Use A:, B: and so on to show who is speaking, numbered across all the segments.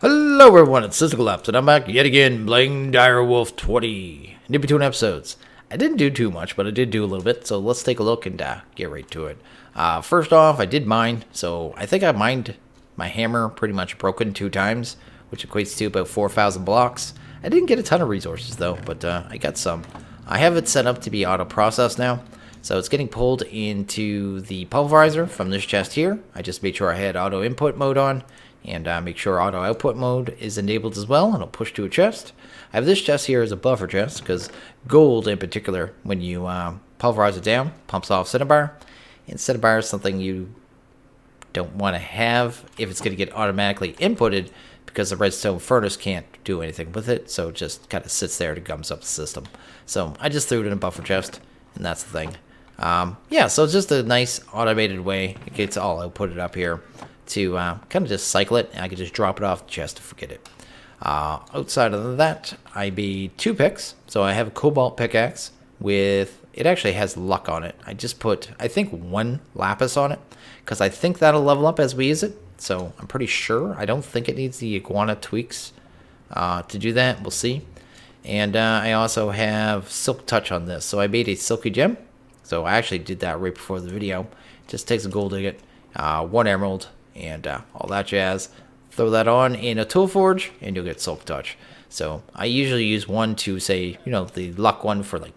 A: Hello everyone, it's Systemcollapse, and I'm back yet again playing Direwolf20. In between episodes, I didn't do too much, but I did do a little bit, so let's take a look and get right to it. First off, I did mine, so I think I mined my hammer pretty much broken 2 times, which equates to about 4,000 blocks. I didn't get a ton of resources though, but I got some. I have it set up to be auto-processed now, so it's getting pulled into the pulverizer from this chest here. I just made sure I had auto-input mode on, and make sure auto output mode is enabled as well, and it'll push to a chest. I have this chest here as a buffer chest because gold in particular, when you pulverize it down, pumps off cinnabar. And cinnabar is something you don't want to have if it's going to get automatically inputted, because the redstone furnace can't do anything with it, so it just kind of sits there to gums up the system. So I just threw it in a buffer chest, and that's the thing. Yeah, so it's just a nice automated way. It gets all outputted up here to kind of just cycle it, and I can just drop it off the chest to forget it. Outside of that, I made 2 picks. So I have a Cobalt Pickaxe with, it actually has luck on it. I just put, I think, 1 lapis on it, because I think that'll level up as we use it. So I'm pretty sure. I don't think it needs the iguana tweaks to do that. We'll see. And I also have Silk Touch on this. So I made a Silky Gem. So I actually did that right before the video. Just takes a gold ingot, 1 emerald, and all that jazz. Throw that on in a tool forge, and you'll get Silk Touch. So I usually use 1 to, say, you know, the luck one for like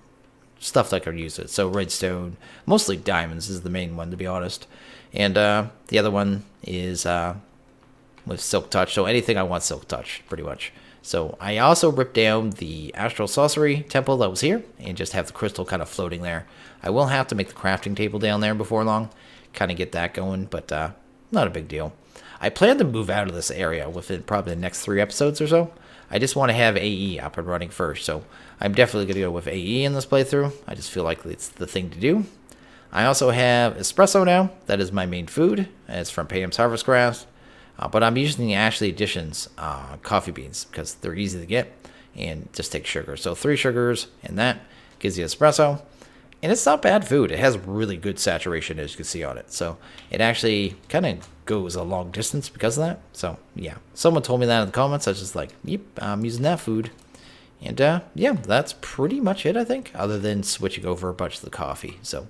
A: stuff that I could use it. So redstone, mostly diamonds is the main one, to be honest. And the other one is with Silk Touch. So anything I want Silk Touch, pretty much. So I also ripped down the Astral Sorcery Temple that was here, and just have the crystal kind of floating there. I will have to make the crafting table down there before long, kind of get that going, but not a big deal. I plan to move out of this area within probably the next 3 episodes or so. I just want to have AE up and running first, so I'm definitely going to go with AE in this playthrough. I just feel like it's the thing to do. I also have espresso now. That is my main food. It's from Payham's Harvest Grass. But I'm using the Ashley Editions coffee beans because they're easy to get and just take sugar. So 3 sugars, and that gives you espresso. And it's not bad food. It has really good saturation, as you can see on it. So it actually kind of goes a long distance because of that. So yeah, someone told me that in the comments. I was just like, yep, I'm using that food. And yeah, that's pretty much it, I think, other than switching over a bunch of the coffee. So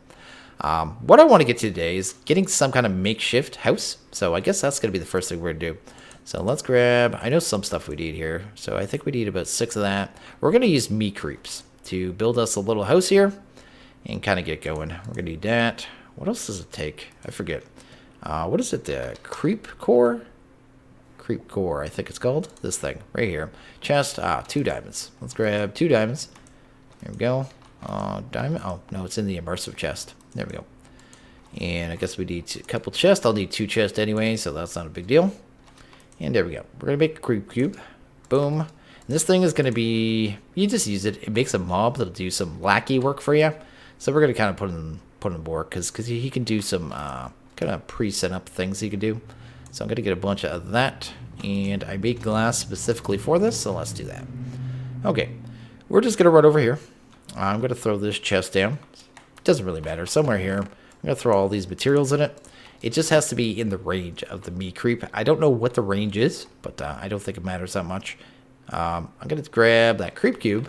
A: what I want to get to today is getting some kind of makeshift house. So I guess that's going to be the first thing we're going to do. So let's grab, I know some stuff we need here. So I think we need about 6 of that. We're going to use meat creeps to build us a little house here and kind of get going. We're going to need that. What else does it take? I forget. What is it? The creep core? Creep core, I think it's called. This thing right here. Chest. 2 diamonds. Let's grab 2 diamonds. There we go. Diamond. Oh, no, it's in the immersive chest. There we go. And I guess we need a couple chests. I'll need 2 chests anyway, so that's not a big deal. And there we go. We're going to make a creep cube. Boom. And this thing is going to be, you just use it. It makes a mob that'll do some lackey work for you. So we're going to kind of put him work because he can do some kind of pre-set up things he can do. So I'm going to get a bunch of that. And I make glass specifically for this, so let's do that. Okay. We're just going to run over here. I'm going to throw this chest down. It doesn't really matter. Somewhere here. I'm going to throw all these materials in it. It just has to be in the range of the meat creep. I don't know what the range is, but I don't think it matters that much. I'm going to grab that creep cube,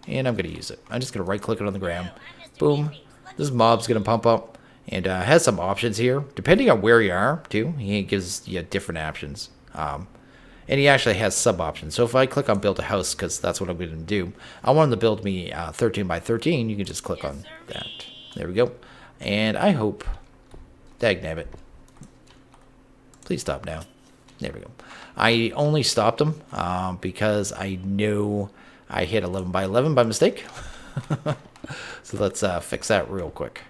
A: and I'm going to use it. I'm just going to right-click it on the ground. Boom. This mob's going to pump up, and has some options here. Depending on where you are, too, he gives you different options. And he actually has sub-options. So if I click on Build a House, because that's what I'm going to do, I want him to build me 13 by 13. You can just click on that. There we go. And I hope... Dagnabbit. Please stop now. There we go. I only stopped him because I know I hit 11 by 11 by mistake. So let's fix that real quick.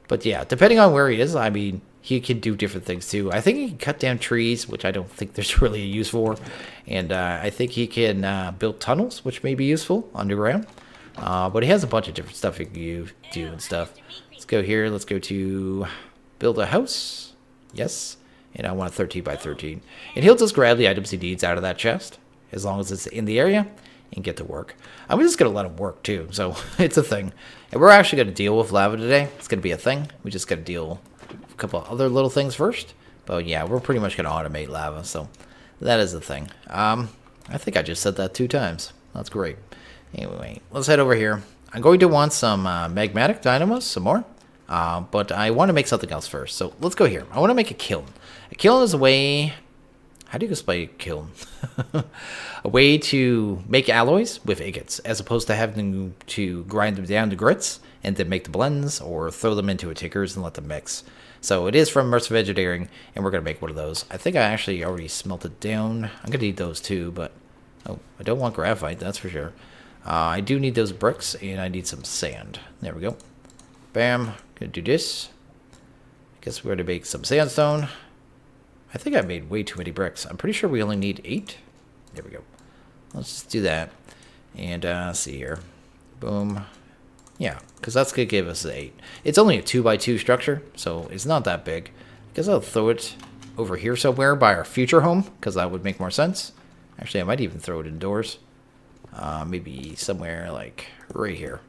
A: But yeah, depending on where he is, I mean, he can do different things too. I think he can cut down trees, which I don't think there's really a use for. And I think he can build tunnels, which may be useful underground. But he has a bunch of different stuff he can do and stuff. Let's go here. Let's go to build a house. Yes. And I want a 13 by 13. And he'll just grab the items he needs out of that chest, as long as it's in the area, and get to work. I'm just going to let him work too, so it's a thing. And we're actually going to deal with lava today. It's going to be a thing. We just got to deal with a couple of other little things first. But yeah, we're pretty much going to automate lava, so That is the thing. I think I just said that 2 times. That's great. Anyway, let's head over here. I'm going to want some magmatic dynamos, some more. But I want to make something else first. So let's go here. I want to make a kiln. A kiln is a way... How do you explain a kiln? A way to make alloys with ingots, as opposed to having to grind them down to grits and then make the blends or throw them into a tinkers and let them mix. So it is from Immersive Engineering, and we're going to make one of those. I think I actually already smelted down. I'm going to need those too, but... Oh, I don't want graphite, that's for sure. I do need those bricks, and I need some sand. There we go. Bam. Gonna do this. I guess we're going to make some sandstone. I think I made way too many bricks. I'm pretty sure we only need 8. There we go. Let's just do that. And see here. Boom. Yeah, because that's going to give us 8. It's only a 2x2 structure, so it's not that big. I guess I'll throw it over here somewhere by our future home, because that would make more sense. Actually, I might even throw it indoors. Maybe somewhere like right here.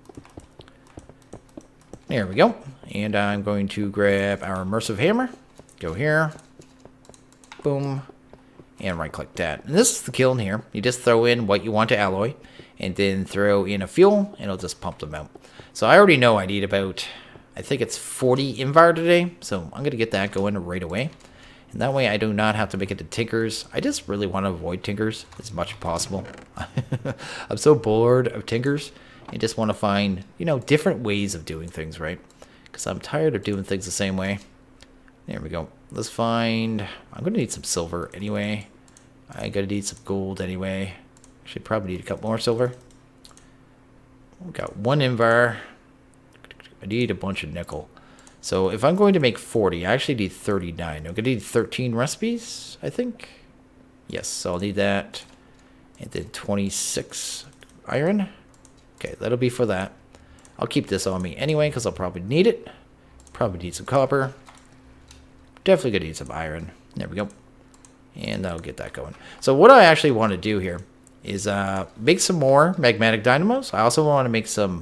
A: There we go. And I'm going to grab our immersive hammer. Go here. Boom. And right click that. And this is the kiln here. You just throw in what you want to alloy. And then throw in a fuel. And it'll just pump them out. So I already know I need about, I think it's 40 invar today. So I'm going to get that going right away. And that way I do not have to make it to tinkers. I just really want to avoid tinkers as much as possible. I'm so bored of tinkers. I just want to find, you know, different ways of doing things, right? Because I'm tired of doing things the same way. There we go. Let's find... I'm going to need some silver anyway. I'm going to need some gold anyway. Should probably need a couple more silver. We got 1 invar. I need a bunch of nickel. So if I'm going to make 40, I actually need 39. I'm going to need 13 recipes, I think. Yes, so I'll need that. And then 26 iron. Okay, that'll be for that. I'll keep this on me anyway, because I'll probably need it. Probably need some copper. Definitely going to need some iron. There we go. And that'll get that going. So what I actually want to do here is make some more magmatic dynamos. I also want to make some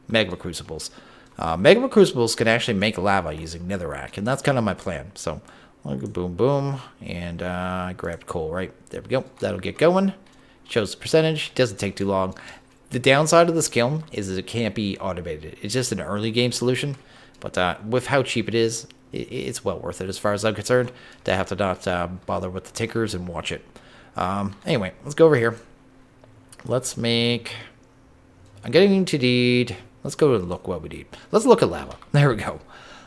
A: magma crucibles. Magma crucibles can actually make lava using netherrack, and that's kind of my plan. So I'll go boom, boom, and I grabbed coal, right? There we go. That'll get going. Shows the percentage. Doesn't take too long. The downside of this kiln is that it can't be automated. It's just an early game solution, but with how cheap it is, it's well worth it as far as I'm concerned to have to not bother with the tinkers and watch it. Anyway, let's go over here. Let's make... I'm getting to need... Let's go and look what we need. Let's look at lava. There we go.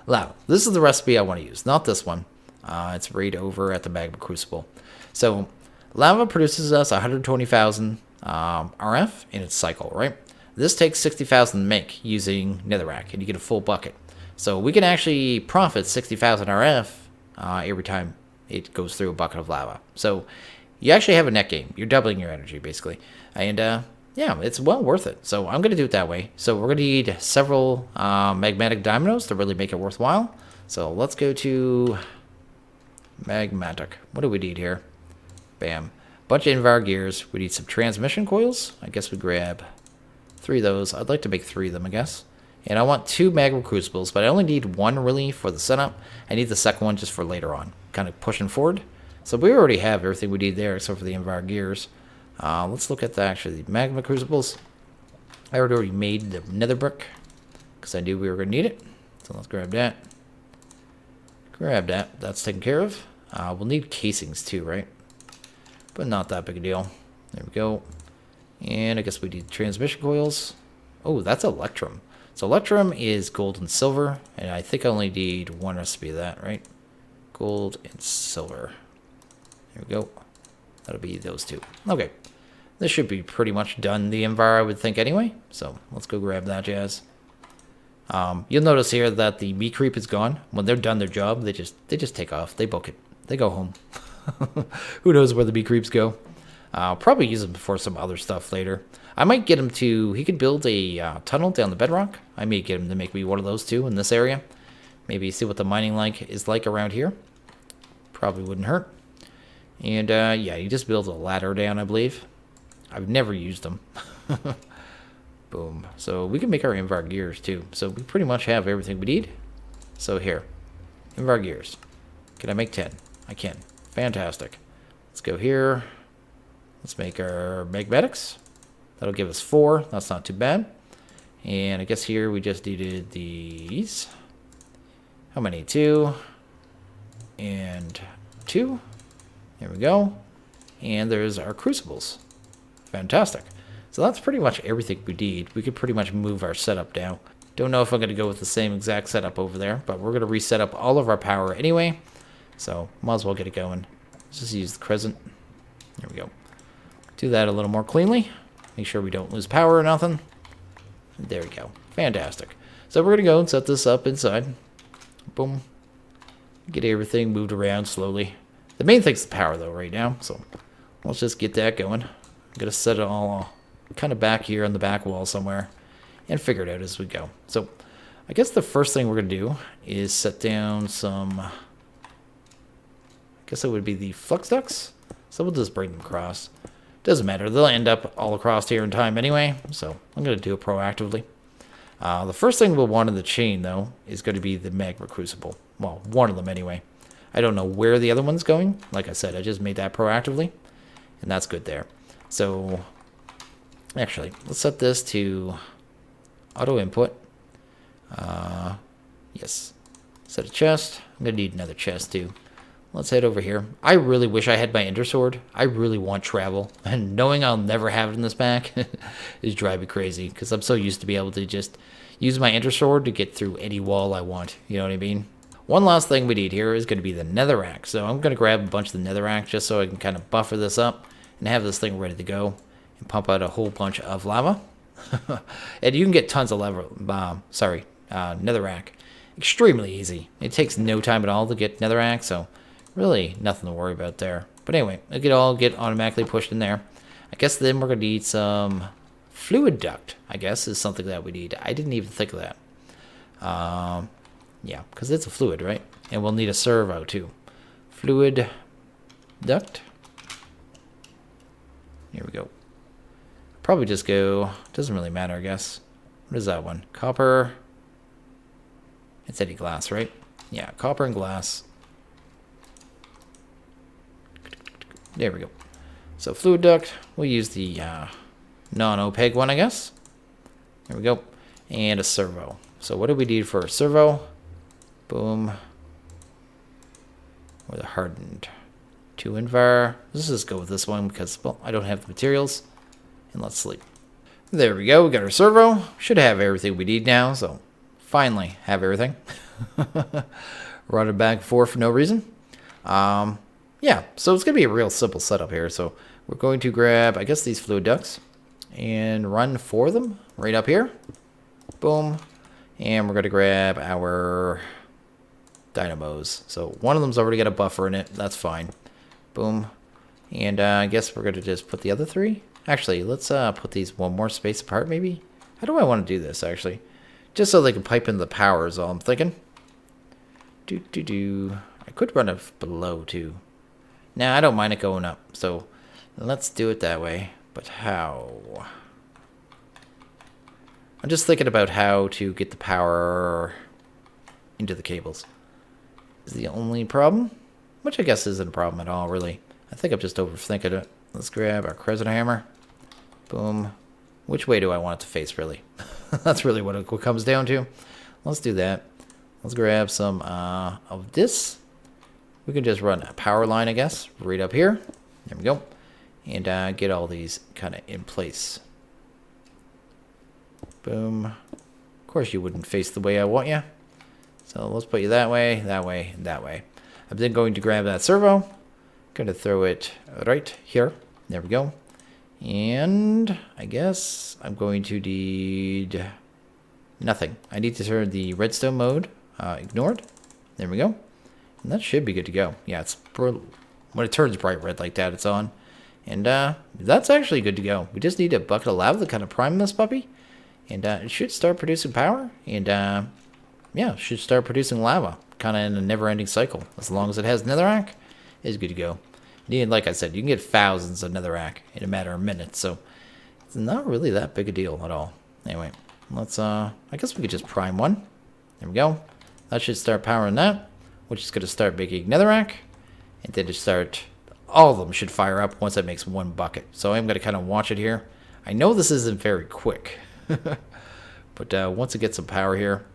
A: Lava. This is the recipe I want to use, not this one. It's right over at the Magma Crucible. So, lava produces us 120,000 RF in its cycle, right? This takes 60,000 to make using netherrack, and you get a full bucket. So we can actually profit 60,000 RF every time it goes through a bucket of lava. So you actually have a net gain. You're doubling your energy, basically. And yeah, it's well worth it. So I'm going to do it that way. So we're going to need several magmatic dynamos to really make it worthwhile. So let's go to magmatic. What do we need here? Bam. Bunch of invar gears. We need some transmission coils. I guess we grab 3 of those. I'd like to make 3 of them, I guess. And I want 2 magma crucibles, but I only need 1 really for the setup. I need the second one just for later on, kind of pushing forward. So we already have everything we need there except for the invar gears. Let's look at the magma crucibles. I already made the nether brick because I knew we were going to need it. So let's grab that. Grab that. That's taken care of. We'll need casings too, right? But not that big a deal. There we go. And I guess we need transmission coils. Oh, that's electrum. So electrum is gold and silver, and I think I only need 1 recipe of that, right? Gold and silver. There we go. That'll be those 2. Okay. This should be pretty much done, the invar, I would think anyway. So let's go grab that jazz. You'll notice here that the meat creep is gone. When they're done their job, they just take off. They book it. They go home. Who knows where the meat creeps go? I'll probably use them for some other stuff later. I might get him to... He could build a tunnel down the bedrock. I may get him to make me one of those too in this area. Maybe see what the mining is like around here. Probably wouldn't hurt. And yeah, he just builds a ladder down, I believe. I've never used them. Boom. So we can make our invar gears too. So we pretty much have everything we need. So here. Invar gears. Can I make 10? I can. Fantastic. Let's go here. Let's make our magnetics. That'll give us 4. That's not too bad. And I guess here we just needed these. How many? 2 and 2. There we go. And there's our crucibles. Fantastic. So that's pretty much everything we need. We could pretty much move our setup now. Don't know if I'm going to go with the same exact setup over there, but we're going to reset up all of our power anyway. So might as well get it going. Let's just use the crescent. There we go. Do that a little more cleanly. Make sure we don't lose power or nothing. There we go. Fantastic. So we're going to go and set this up inside. Boom. Get everything moved around slowly. The main thing's the power though right now. So let's just get that going. I'm going to set it all kind of back here on the back wall somewhere and figure it out as we go. So I guess the first thing we're going to do is set down some, I guess it would be the flux ducts. So we'll just bring them across. Doesn't matter. They'll end up all across here in time anyway. So I'm going to do it proactively. The first thing we'll want in the chain, though, is going to be the Magma Crucible. Well, one of them anyway. I don't know where the other one's going. Like I said, I just made that proactively. And that's good there. So, actually, let's set this to auto input. Yes. Set a chest. I'm going to need another chest, too. Let's head over here. I really wish I had my Ender Sword. I really want travel. And knowing I'll never have it in this pack is driving me crazy. Because I'm so used to be able to just use my Ender Sword to get through any wall I want. You know what I mean? One last thing we need here is going to be the netherrack. So I'm going to grab a bunch of the netherrack just so I can kind of buffer this up and have this thing ready to go and pump out a whole bunch of lava. And you can get tons of netherrack. Extremely easy. It takes no time at all to get netherrack, so really nothing to worry about there. But anyway, it could all get automatically pushed in there. I guess then we're going to need some fluid duct, I guess, is something that we need. I didn't even think of that. Yeah, because it's a fluid, right? And we'll need a servo, too. Fluid duct. Here we go. Probably just go, doesn't really matter, I guess. What is that one? Copper. It's any glass, right? Yeah, copper and glass. There we go. So fluid duct, we'll use the non-opaque one, I guess. There we go. And a servo. So what do we need for a servo? Boom. With a hardened 2 invar. Let's just go with this one because, well, I don't have the materials. And let's sleep. There we go. We got our servo. Should have everything we need now. So finally have everything. Running back and forth for no reason. Yeah, so it's going to be a real simple setup here. So we're going to grab, I guess, these fluid ducts and run 4 of them right up here. Boom. And we're going to grab our dynamos. So one of them's already got a buffer in it. That's fine. Boom. And I guess we're going to just put the other 3. Actually, let's put these one more space apart, maybe. How do I want to do this, actually? Just so they can pipe in the power is all I'm thinking. I could run it below, too. Nah, I don't mind it going up. So let's do it that way. But how? I'm just thinking about how to get the power into the cables. Is the only problem? Which I guess isn't a problem at all, really. I think I'm just overthinking it. Let's grab our crescent hammer. Boom. Which way do I want it to face, really? That's really what it comes down to. Let's do that. Let's grab some of this. We can just run a power line, I guess, right up here. There we go. And get all these kind of in place. Boom. Of course, you wouldn't face the way I want you. So let's put you that way, that way, and that way. I'm then going to grab that servo. Going to throw it right here. There we go. And I guess I'm going to need nothing. I need to turn the redstone mode ignored. There we go. And that should be good to go. Yeah, it's when it turns bright red like that, it's on. And that's actually good to go. We just need a bucket of lava to kind of prime this puppy. And it should start producing power. And yeah, it should start producing lava. Kind of in a never-ending cycle. As long as it has netherrack, it's good to go. And like I said, you can get thousands of netherrack in a matter of minutes. So it's not really that big a deal at all. Anyway, let's, I guess we could just prime one. There we go. That should start powering that, which is going to start making netherrack. And then to start all of them should fire up once it makes one bucket. So I'm going to kind of watch it here. I know this isn't very quick, but once it gets some power here,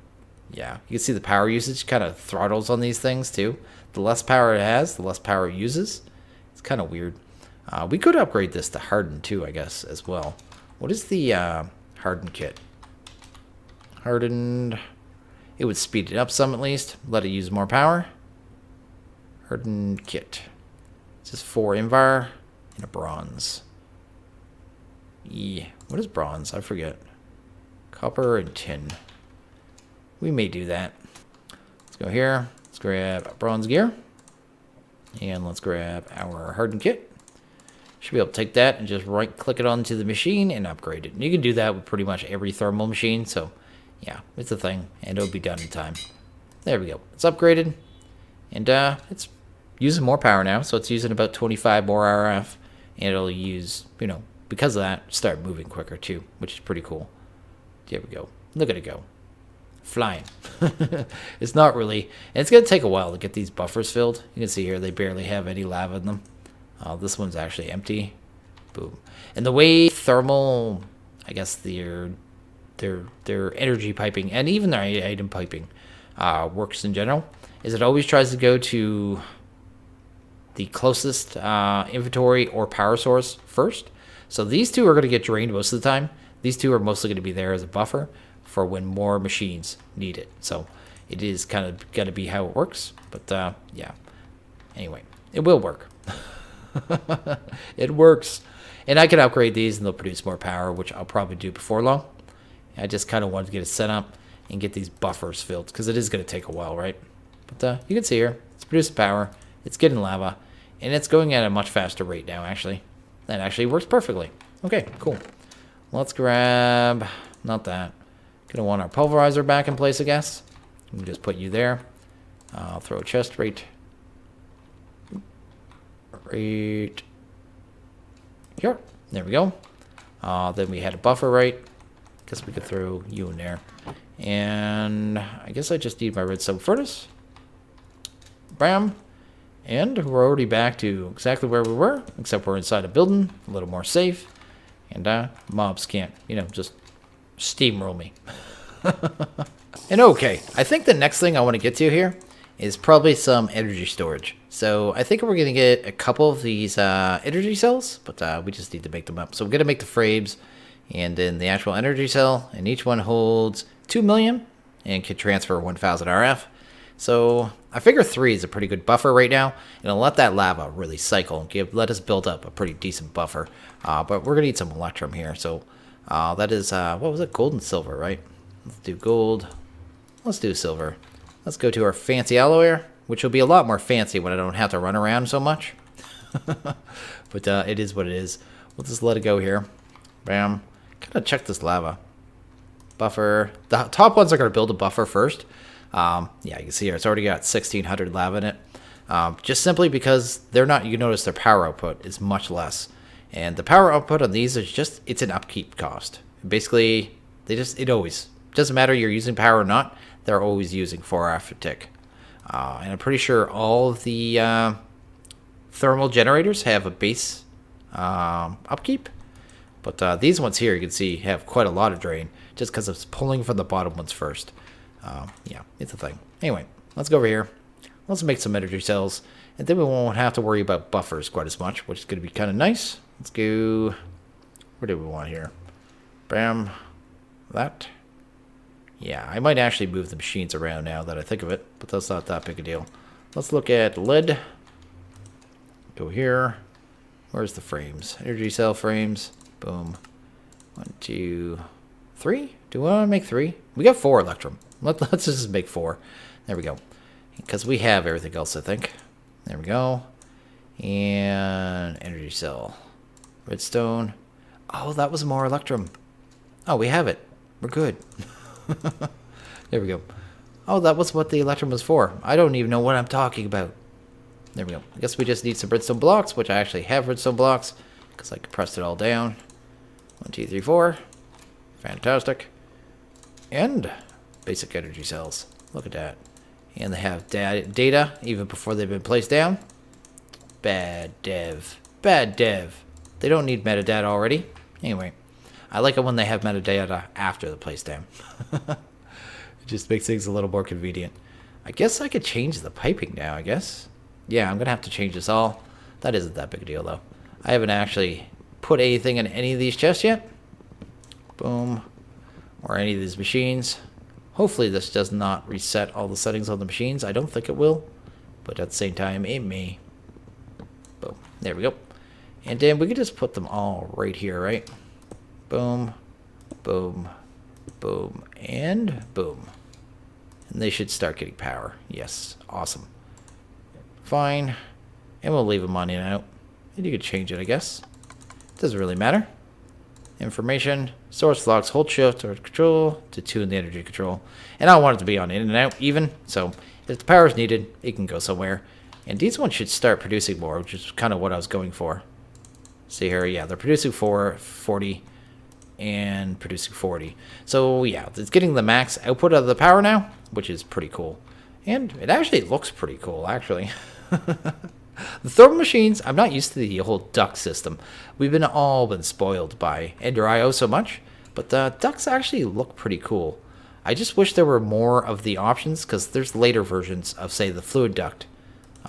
A: yeah, you can see the power usage kind of throttles on these things too. The less power it has, the less power it uses. It's kind of weird. We could upgrade this to harden too, I guess, as well. What is the hardened kit? Hardened. It would speed it up some at least. Let it use more power. Hardened kit. It's just 4 Invar and a bronze. Yeah. What is bronze? I forget. Copper and tin. We may do that. Let's go here. Let's grab bronze gear. And let's grab our hardened kit. Should be able to take that and just right click it onto the machine and upgrade it. And you can do that with pretty much every thermal machine. So yeah, it's a thing and it'll be done in time. There we go. It's upgraded and it's using more power now. So it's using about 25 more RF and it'll use, you know, because of that, start moving quicker too, which is pretty cool. There we go. Look at it go. Flying. It's not really, and it's going to take a while to get these buffers filled. You can see here they barely have any lava in them. This one's actually empty. Boom. And the way thermal, I guess their energy piping and even their item piping works in general is it always tries to go to the closest inventory or power source first. So these two are going to get drained most of the time. These two are mostly going to be there as a buffer for when more machines need it. So it is kind of got to be how it works. But yeah. Anyway, it will work. It works. And I can upgrade these and they'll produce more power, which I'll probably do before long. I just kind of wanted to get it set up and get these buffers filled because it is going to take a while, right? But you can see here, it's producing power, it's getting lava, and it's going at a much faster rate now, actually. That actually works perfectly. Okay, cool. Let's grab, not that. Gonna want our pulverizer back in place, I guess. We can just put you there. I'll throw a chest right here. There we go. Then we had a buffer right. Guess we could throw you in there. And I guess I just need my redstone furnace. Bam. And we're already back to exactly where we were, except we're inside a building, a little more safe. And mobs can't, you know, just steamroll me. And okay, I think the next thing I want to get to here is probably some energy storage. So I think we're going to get a couple of these energy cells, but we just need to make them up. So we're going to make the frames and then the actual energy cell, and each one holds 2 million and can transfer 1,000 RF. So I figure 3 is a pretty good buffer right now, and it'll let that lava really cycle and let us build up a pretty decent buffer. But we're going to need some electrum here. So that is, what was it, gold and silver, right? Let's do gold. Let's do silver. Let's go to our fancy alloy, which will be a lot more fancy when I don't have to run around so much. But it is what it is. We'll just let it go here. Bam. Kind of check this lava. Buffer. The top ones are going to build a buffer first. Yeah, you can see here it's already got 1,600 lava in it. Just simply because they're not, you notice their power output is much less. And the power output on these is just, it's an upkeep cost. Basically, it always, doesn't matter you're using power or not, they're always using 4 RF a tick. And I'm pretty sure all of the thermal generators have a base upkeep. But these ones here, you can see, have quite a lot of drain, just because it's pulling from the bottom ones first. Yeah, it's a thing. Anyway, let's go over here. Let's make some energy cells, and then we won't have to worry about buffers quite as much, which is going to be kind of nice. Let's go, where do we want here? Bam, that. Yeah, I might actually move the machines around now that I think of it, but that's not that big a deal. Let's look at lead. Go here. Where's the frames? Energy cell frames. Boom. 1, 2, 3. Do we want to make 3? We got 4 electrum. Let's just make 4. There we go. Because we have everything else, I think. There we go. And energy cell. Redstone. Oh, that was more electrum. Oh, we have it. We're good. There we go. Oh, that was what the electrum was for. I don't even know what I'm talking about. There we go. I guess we just need some redstone blocks, which I actually have redstone blocks because I compressed it all down. 1, 2, 3, 4. Fantastic. And basic energy cells. Look at that. And they have data even before they've been placed down. Bad dev. Bad dev. They don't need metadata already. Anyway, I like it when they have metadata after the placetime. It just makes things a little more convenient. I guess I could change the piping now, I guess. Yeah, I'm going to have to change this all. That isn't that big a deal, though. I haven't actually put anything in any of these chests yet. Boom. Or any of these machines. Hopefully this does not reset all the settings on the machines. I don't think it will. But at the same time, it may. Boom. There we go. And then we could just put them all right here, right? Boom. Boom. Boom. And boom. And they should start getting power. Yes. Awesome. Fine. And we'll leave them on in and out. And you could change it, I guess. Doesn't really matter. Information. Source locks. Hold shift or control to tune the energy control. And I want it to be on in and out even. So if the power is needed, it can go somewhere. And these ones should start producing more, which is kind of what I was going for. See here. Yeah, they're producing 40 and producing 40. So yeah, it's getting the max output of the power now, which is pretty cool. And it actually looks pretty cool, actually. The thermal machines, I'm not used to the whole duct system. We've all been spoiled by Ender.io so much, but the ducts actually look pretty cool. I just wish there were more of the options, because there's later versions of, say, the fluid duct.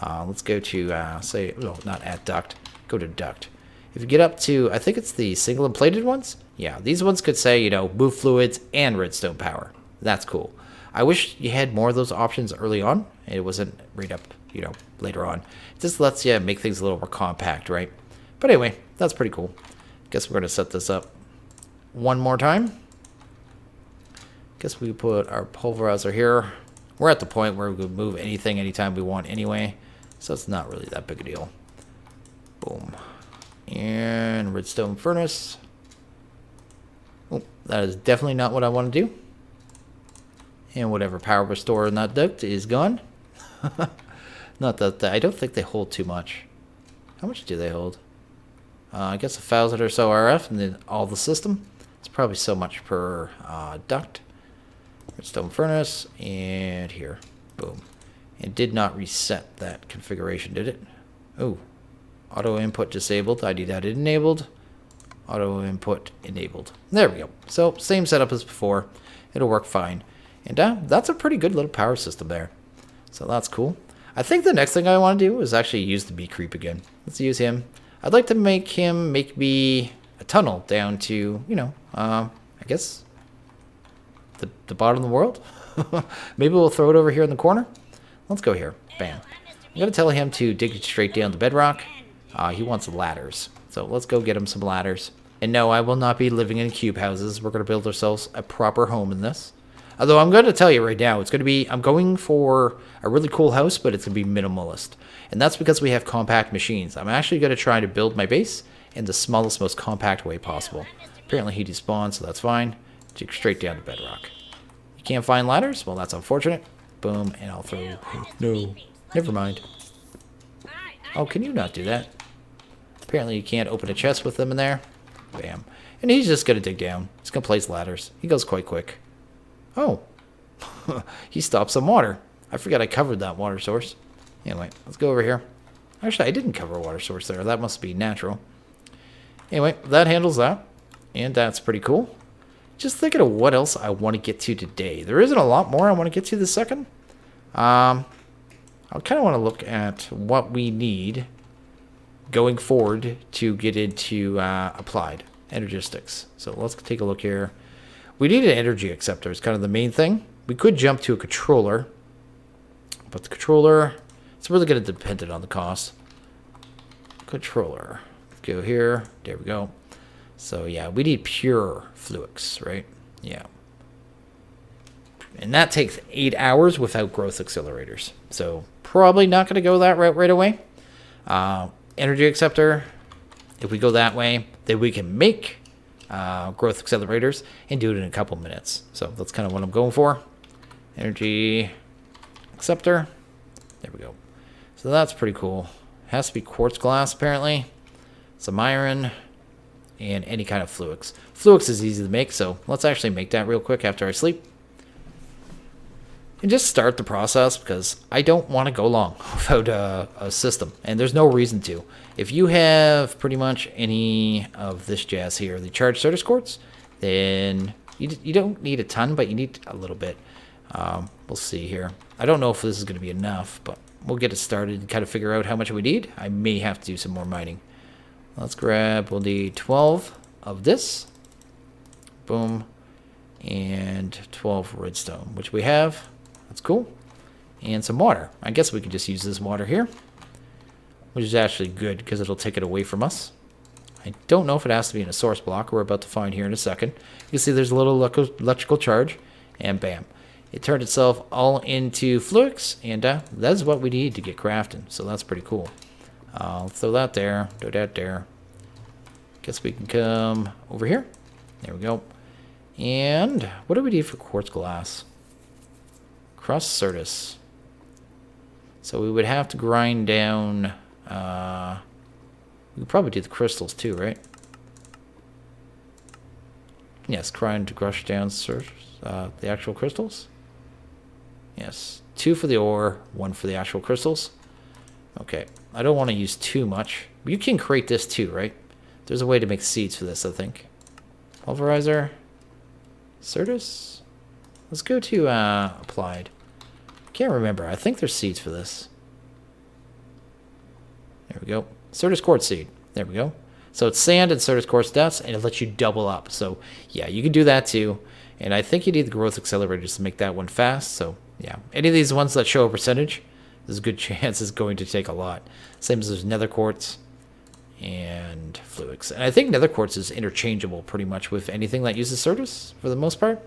A: Let's go to, say, no, not at duct. Go to duct. If you get up to, I think it's the single and plated ones. Yeah, these ones could say, you know, move fluids and redstone power. That's cool. I wish you had more of those options early on. It wasn't right up, you know, later on. It just lets you make things a little more compact, right? But anyway, that's pretty cool. Guess we're going to set this up one more time. Guess we put our pulverizer here. We're at the point where we can move anything anytime we want anyway. So it's not really that big a deal. Boom. And redstone furnace. Oh, that is definitely not what I want to do. And whatever power we're storing in that duct is gone. Not that I don't think they hold too much. How much do they hold? I guess 1,000 or so RF, and then all the system. It's probably so much per duct. Redstone furnace, and here. Boom. It did not reset that configuration, did it? Oh. Auto input disabled. I need that enabled. Auto input enabled. There we go. So, same setup as before. It'll work fine. And that's a pretty good little power system there. So that's cool. I think the next thing I want to do is actually use the bee creep again. Let's use him. I'd like to make him make me a tunnel down to, you know, I guess the bottom of the world. Maybe we'll throw it over here in the corner. Let's go here. Bam. I'm going to tell him to dig it straight down to bedrock. He wants ladders. So let's go get him some ladders. And no, I will not be living in cube houses. We're going to build ourselves a proper home in this. Although I'm going to tell you right now, it's going to be, I'm going for a really cool house, but it's going to be minimalist. And that's because we have compact machines. I'm actually going to try to build my base in the smallest, most compact way possible. Apparently he despawned, so that's fine. Dig straight down to bedrock. You can't find ladders? Well, that's unfortunate. Boom, and I'll throw... No, never mind. Oh, can you not do that? Apparently you can't open a chest with them in there. Bam. And he's just going to dig down. He's going to place ladders. He goes quite quick. Oh, he stopped some water. I forgot I covered that water source. Anyway, let's go over here. Actually, I didn't cover a water source there. That must be natural. Anyway, that handles that. And that's pretty cool. Just thinking of what else I want to get to today. There isn't a lot more I want to get to this second. I kind of want to look at what we need going forward to get into applied energistics. So let's take a look here. We need an energy acceptor. It's kind of the main thing. We could jump to a controller, but the controller, it's really going to depend on the cost. Controller. Let's go here. There we go. So yeah, we need pure fluix, right? Yeah. And that takes 8 hours without growth accelerators. So probably not going to go that route right away. Energy acceptor. If we go that way, then we can make growth accelerators and do it in a couple minutes. So that's kind of what I'm going for. Energy acceptor. There we go. So that's pretty cool. It has to be quartz glass apparently. Some iron and any kind of fluix. Fluix is easy to make, so let's actually make that real quick after I sleep. and just start the process, because I don't want to go long without a system, and there's no reason to. If you have pretty much any of this jazz here, the charged Certus quartz, then you don't need a ton, but you need a little bit. We'll see here. I don't know if this is going to be enough, but we'll get it started and kind of figure out how much we need. I may have to do some more mining. Let's grab, we'll need 12 of this. Boom. And 12 redstone, which we have. That's cool. And some water. I guess we can just use this water here, which is actually good because it'll take it away from us. I don't know if it has to be in a source block. We're about to find here in a second. You can see there's a little electrical charge, and bam. It turned itself all into fluix, and that's what we need to get crafting. So that's pretty cool. I'll throw that there, throw that there. Guess we can come over here. There we go. And what do we need for quartz glass? Crust Certus. So we would have to grind down. We could probably do the crystals too, right? Yes, grind to crush down the actual crystals. Yes, 2 for the ore, 1 for the actual crystals. Okay, I don't want to use too much. You can create this too, right? There's a way to make seeds for this, I think. Pulverizer. Certus. Let's go to applied. Can't remember. I think there's seeds for this. There we go. Certus quartz seed. There we go. So it's sand and Certus quartz dust, and it lets you double up. So yeah, you can do that too. And I think you need the growth accelerator just to make that one fast. So yeah, any of these ones that show a percentage, there's a good chance it's going to take a lot. Same as there's nether quartz and fluix. And I think nether quartz is interchangeable pretty much with anything that uses Certus for the most part.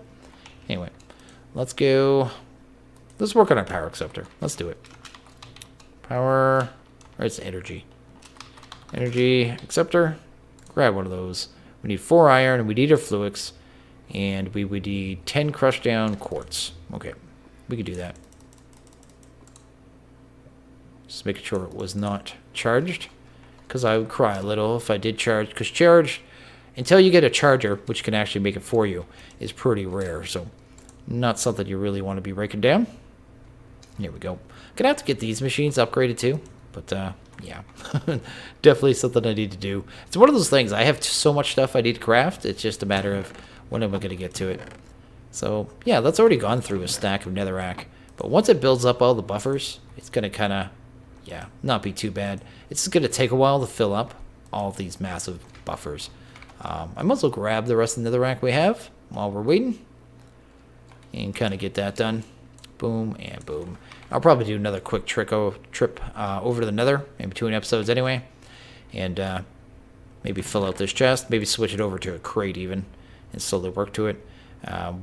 A: Anyway, let's go. Let's work on our power acceptor. Let's do it. Power, or it's energy. Energy acceptor. Grab one of those. We need 4 iron, and we need our fluix, and we would need 10 crushed down quartz. Okay, we could do that. Just making sure it was not charged, because I would cry a little if I did charge, because charge, until you get a charger, which can actually make it for you, is pretty rare, so not something you really want to be breaking down. Here we go. Gonna have to get these machines upgraded too, but yeah, definitely something I need to do. It's one of those things, I have so much stuff I need to craft, it's just a matter of when am I going to get to it. So yeah, that's already gone through a stack of netherrack, but once it builds up all the buffers, it's going to kind of, yeah, not be too bad. It's just going to take a while to fill up all these massive buffers. I might as well grab the rest of the netherrack we have while we're waiting and kind of get that done. Boom and boom. I'll probably do another quick trip over to the nether in between episodes anyway, and maybe fill out this chest, maybe switch it over to a crate even, and slowly work to it.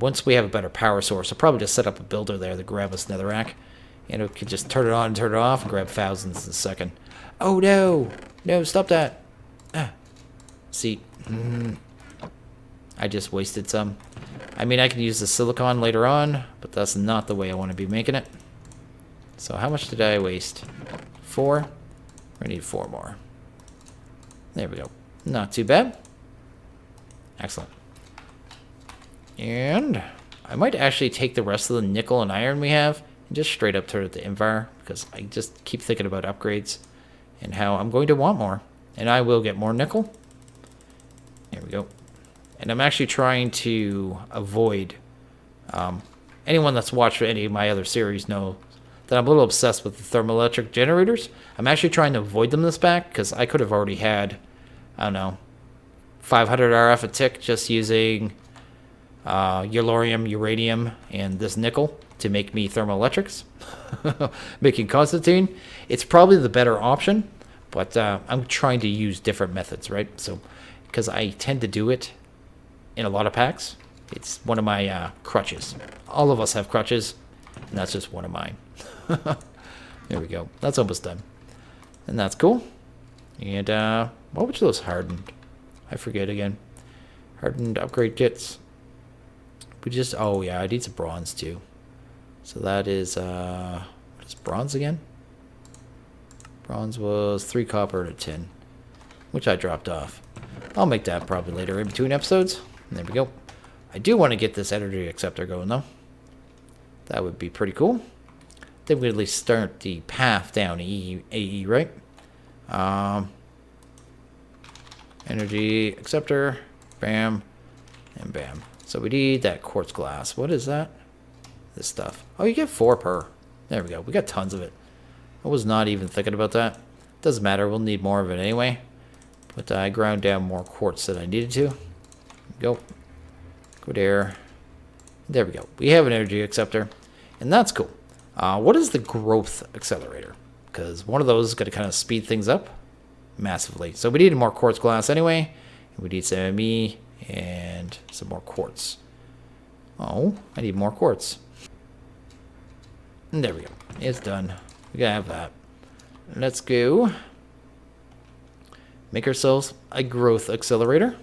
A: Once we have a better power source, I'll probably just set up a builder there to grab us netherrack, and it can just turn it on and turn it off and grab thousands in a second. Oh no! No, stop that! See, I just wasted some. I mean, I can use the silicon later on, but that's not the way I want to be making it. So how much did I waste? 4? I need 4 more. There we go. Not too bad. Excellent. And I might actually take the rest of the nickel and iron we have and just straight up turn it to Invar, because I just keep thinking about upgrades and how I'm going to want more. And I will get more nickel. There we go. And I'm actually trying to avoid... anyone that's watched any of my other series know that I'm a little obsessed with the thermoelectric generators. I'm actually trying to avoid them this pack, because I could have already had, I don't know, 500 RF a tick just using uranium, and this nickel to make me thermoelectrics. Making Constantine. It's probably the better option, but I'm trying to use different methods, right? So, because I tend to do it in a lot of packs. It's one of my crutches. All of us have crutches, and that's just one of mine. There we go. That's almost done. And that's cool. And what was those hardened? I forget again. Hardened upgrade kits. We just, oh yeah, I need some bronze too. So that is, what is bronze again? Bronze was 3 copper and a tin, which I dropped off. I'll make that probably later in between episodes. And there we go. I do want to get this energy acceptor going though. That would be pretty cool. Then we at least start the path down AE, right? Energy acceptor, bam, and bam. So we need that quartz glass. What is that? This stuff. Oh, you get 4 per. There we go. We got tons of it. I was not even thinking about that. Doesn't matter. We'll need more of it anyway. But I ground down more quartz than I needed to. Go. Go there. There we go. We have an energy acceptor. And that's cool. What is the growth accelerator? Because one of those is going to kind of speed things up massively. So we need more quartz glass anyway. We need some ME and some more quartz. Oh, I need more quartz. And there we go. It's done. We gotta have that. Let's go make ourselves a growth accelerator,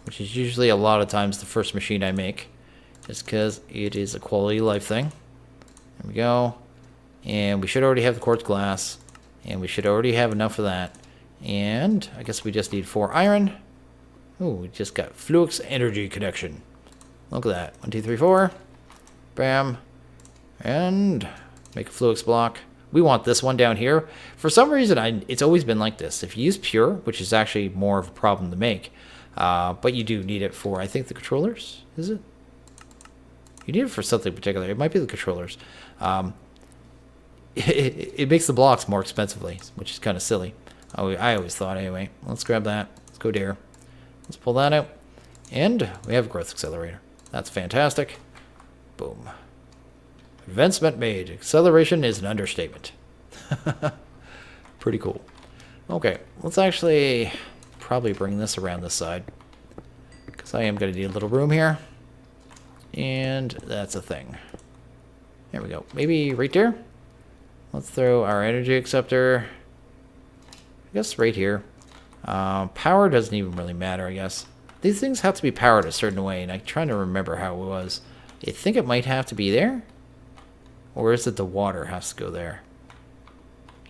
A: which is usually a lot of times the first machine I make, just because it is a quality of life thing. There we go. And we should already have the quartz glass, and we should already have enough of that. And I guess we just need 4 iron. Oh, we just got Fluix energy connection. Look at that. 1, 2, 3, 4. Bam. And make a Fluix block. We want this one down here. For some reason, it's always been like this. If you use pure, which is actually more of a problem to make, but you do need it for, I think, the controllers. Is it? You need it for something particular. It might be the controllers. It makes the blocks more expensively, which is kind of silly. I always thought anyway. Let's grab that. Let's go there. Let's pull that out. And we have a growth accelerator. That's fantastic. Boom. Advancement made. Acceleration is an understatement. Pretty cool. Okay, let's actually probably bring this around this side, because I am going to need a little room here. And that's a thing. There we go. Maybe right there. Let's throw our energy acceptor, I guess, right here. Power doesn't even really matter, I guess. These things have to be powered a certain way, and I'm trying to remember how it was. I think it might have to be there. Or is it the water has to go there?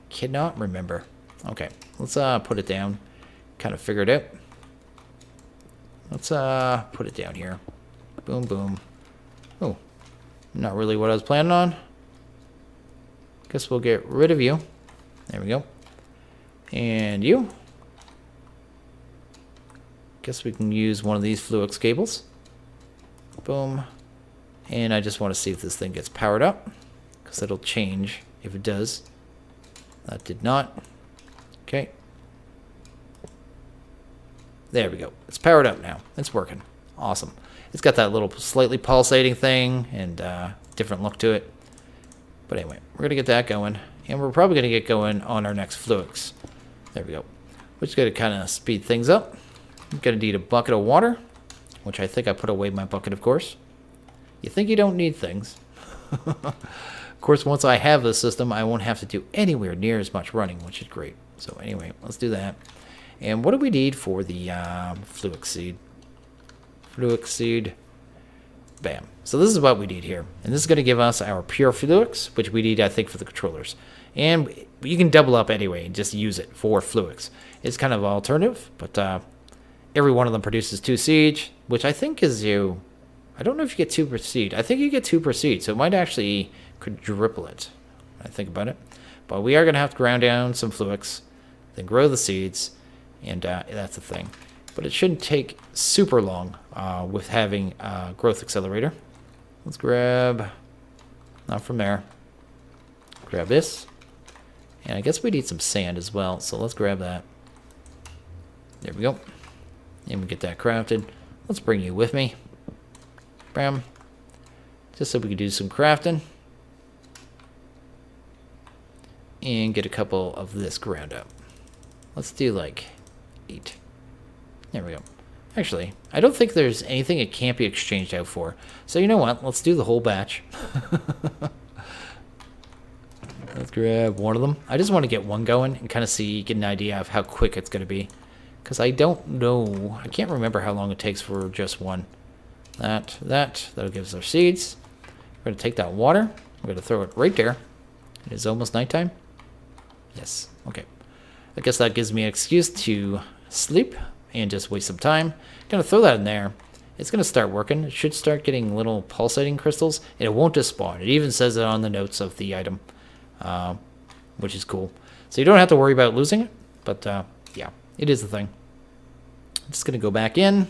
A: Cannot remember. Okay, let's put it down. Kind of figure it out. Let's put it down here. Boom, boom. Oh, not really what I was planning on. Guess we'll get rid of you. There we go. And you. Guess we can use one of these Fluix cables. Boom. And I just want to see if this thing gets powered up, because it'll change if it does. That did not. Okay. There we go. It's powered up now. It's working. Awesome. It's got that little slightly pulsating thing and different look to it. But anyway, we're going to get that going. And we're probably going to get going on our next Fluix. There we go. We're just going to kind of speed things up. I'm going to need a bucket of water, which I think I put away my bucket, of course. You think you don't need things. Of course, once I have this system, I won't have to do anywhere near as much running, which is great. So anyway, let's do that. And what do we need for the Fluix seed? Fluix seed. Bam. So this is what we need here. And this is going to give us our pure Fluix, which we need, I think, for the controllers. And you can double up anyway and just use it for Fluix. It's kind of an alternative, but every one of them produces 2 seed, which I think is you. I don't know if you get 2 per seed. I think you get 2 per seed, so it might actually quadruple it. I think about it. But we are going to have to ground down some Fluix, then grow the seeds, and that's the thing. But it shouldn't take super long with having a growth accelerator. Let's grab, not from there, grab this. And I guess we need some sand as well, so let's grab that. There we go. And we get that crafted. Let's bring you with me. Bam. Just so we can do some crafting. And get a couple of this ground up. Let's do like 8. There we go. Actually, I don't think there's anything it can't be exchanged out for. So you know what? Let's do the whole batch. Let's grab one of them. I just want to get one going and kind of see, get an idea of how quick it's going to be. Because I don't know. I can't remember how long it takes for just one. That'll give us our seeds. We're going to take that water. We're going to throw it right there. It is almost nighttime. Yes. Okay. I guess that gives me an excuse to sleep and just waste some time. Gonna throw that in there, it's going to start working. It should start getting little pulsating crystals, and it won't despawn. It even says it on the notes of the item, which is cool. So you don't have to worry about losing it, but yeah, it is the thing. I'm just going to go back in,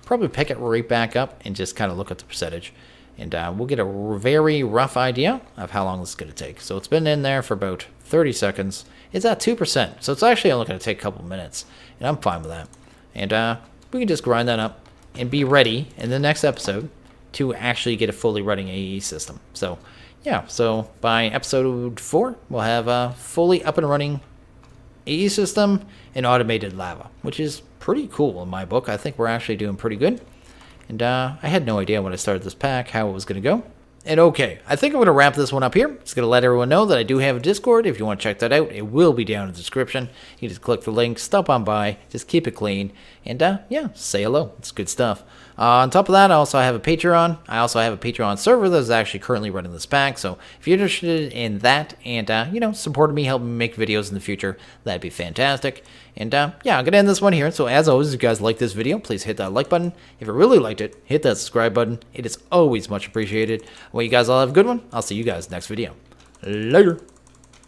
A: probably pick it right back up, and just kind of look at the percentage. And we'll get a very rough idea of how long this is going to take. So it's been in there for about 30 seconds. It's at 2%, so it's actually only going to take a couple minutes, and I'm fine with that. And we can just grind that up and be ready in the next episode to actually get a fully running AE system. So yeah, so by episode 4, we'll have a fully up and running AE system and automated lava, which is pretty cool in my book. I think we're actually doing pretty good. And I had no idea when I started this pack how it was going to go. And okay, I think I'm going to wrap this one up here. Just going to let everyone know that I do have a Discord. If you want to check that out, it will be down in the description. You can just click the link, stop on by, just keep it clean, and yeah, say hello. It's good stuff. On top of that, I also have a Patreon. I also have a Patreon server that is actually currently running this pack. So if you're interested in that and, you know, supporting me, helping me make videos in the future, that'd be fantastic. And yeah, I'm going to end this one here. So as always, if you guys like this video, please hit that like button. If you really liked it, hit that subscribe button. It is always much appreciated. Well, you guys all have a good one. I'll see you guys next video. Later.